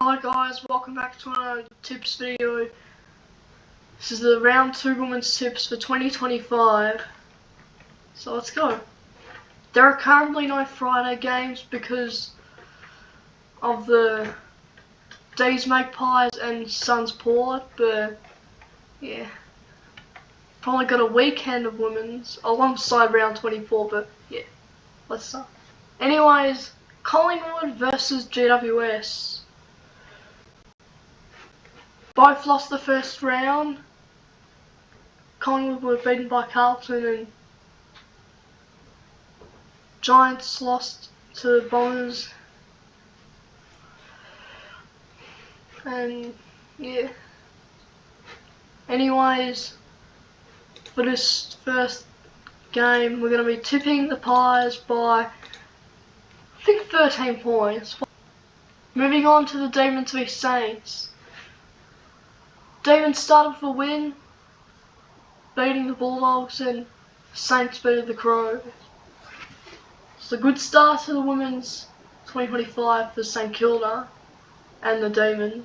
Hi guys, welcome back to another tips video. This is the round 2 women's tips for 2025. So let's go. There are currently no Friday games because of the D's Magpies and Suns Port, but yeah. Probably got a weekend of women's alongside round 24, but yeah. Let's start. Anyways, Collingwood versus GWS. Both lost the first round. Collingwood were beaten by Carlton and Giants lost to Bombers. And yeah. Anyways, for this first game, we're going to be tipping the Pies by, I think, 13 points. Moving on to the Demons v Saints. Demons started for a win, beating the Bulldogs, and Saints beat the Crows. It's a good start to the women's 2025 for St Kilda and the Demons.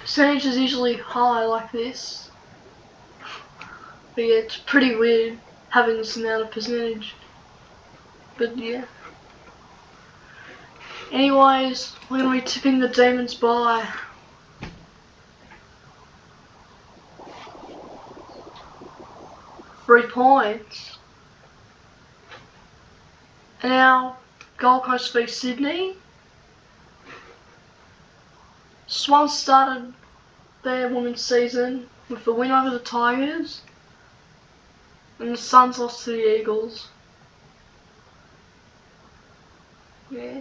Percentage is usually high like this, but yeah, it's pretty weird having this amount of percentage. But yeah. Anyways, we're going to be tipping the Demons by 3 points. And now, Gold Coast v Sydney. Swans started their women's season with a win over the Tigers, and the Suns lost to the Eagles. Yeah.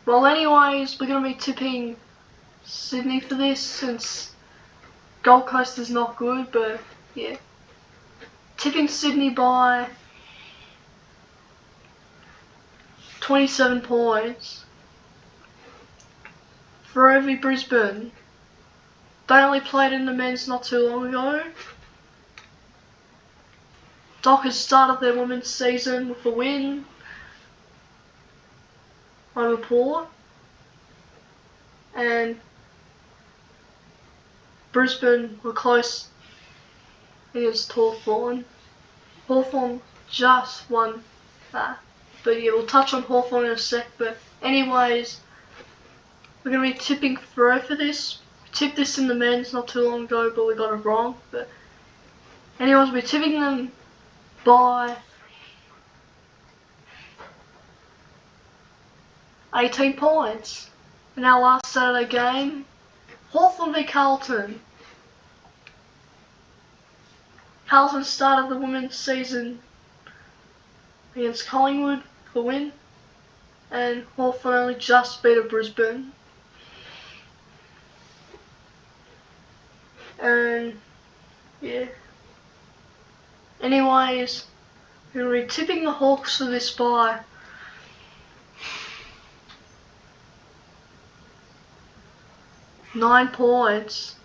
Well, anyways, we're going to be tipping Sydney for this since Gold Coast is not good, but yeah. Tipping Sydney by 27 points. For v Brisbane. They only played in the men's not too long ago. Dockers started their women's season with a win over Port, and Brisbane were close against Hawthorn. Hawthorn just won that, but yeah, we'll touch on Hawthorn in a sec. But anyways, we're going to be tipping Freo for this. We tipped this in the men's not too long ago, but we got it wrong. But anyways, we're tipping them by 18 points. In our last Saturday game, Hawthorn v Carlton. Carlton started the women's season against Collingwood for a win, and Hawthorn only just beat a Brisbane. And yeah. Anyways, we're going to be tipping the Hawks for this by 9 points.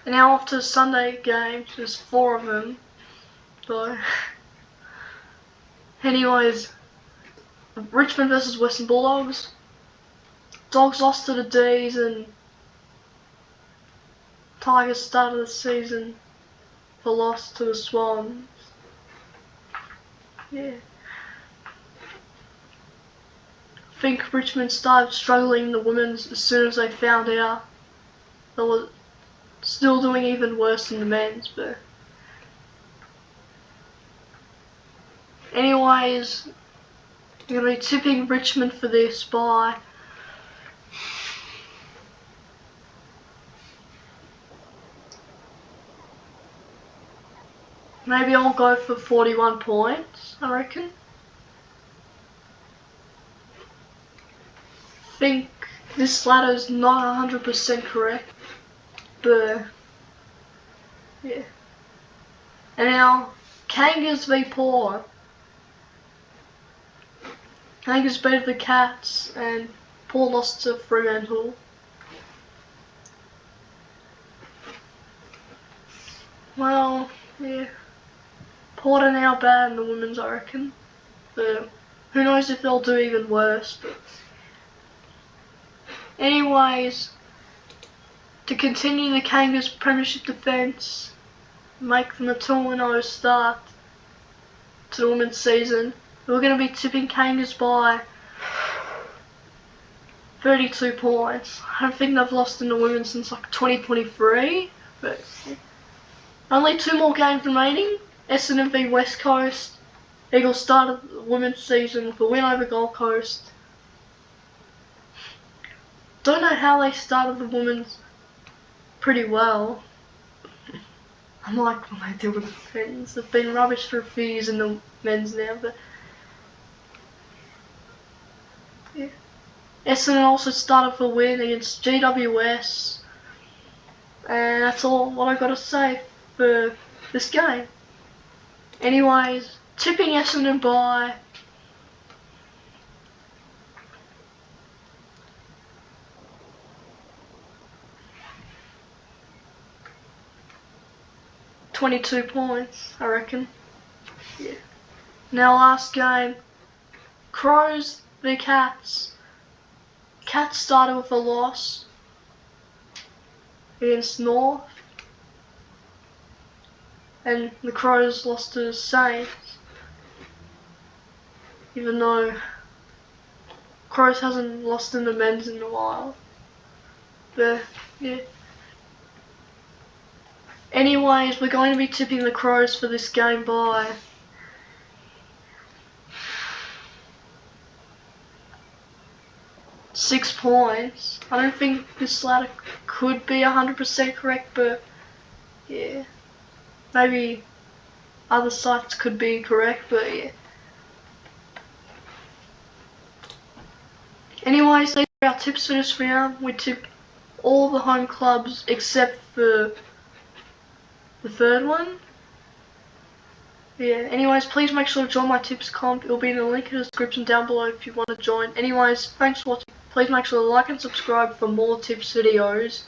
And now off to the Sunday games, there's 4 of them. So, anyways, Richmond versus Western Bulldogs. Dogs lost to the D's, and Tigers started the season for loss to the Swans. Yeah. I think Richmond started struggling in the women's as soon as they found out they were still doing even worse than the men's, but anyways, I'm going to be tipping Richmond for this by maybe I'll go for 41 points, I reckon. I think this ladder is not 100% correct, but yeah. And now, Kangas v Port. Kangas beat the Cats, and Port lost to Fremantle. Well, yeah. Port are now bad in the women's, I reckon. But who knows if they'll do even worse. But anyways, to continue the Kangas premiership defence, make them a 2-0 start to the women's season, we're going to be tipping Kangas by 32 points. I don't think they've lost in the women's since like 2023, but only 2 more games remaining. Essendon v West Coast. Eagles started the women's season with a win over Gold Coast. Don't know how they started the women's pretty well. I'm like when they deal with the men's. They've been rubbish for a few years in the men's now, but yeah. Essendon also started for a win against GWS. And that's all what I gotta say for this game. Anyways, tipping Essendon by 22 points, I reckon. Yeah. Now last game, Crows v Cats. Cats started with a loss against North, and the Crows lost to the Saints. Even though Crows hasn't lost in the men's in a while. But yeah. Anyways, we're going to be tipping the Crows for this game by 6 points. I don't think this ladder could be 100% correct, but yeah. Maybe other sites could be correct, but yeah. Anyways, these are our tips for this round. We tip all the home clubs except for the third one. Yeah, anyways, please make sure to join my tips comp. It will be in the link in the description down below if you want to join. Anyways, thanks for watching. Please make sure to like and subscribe for more tips videos.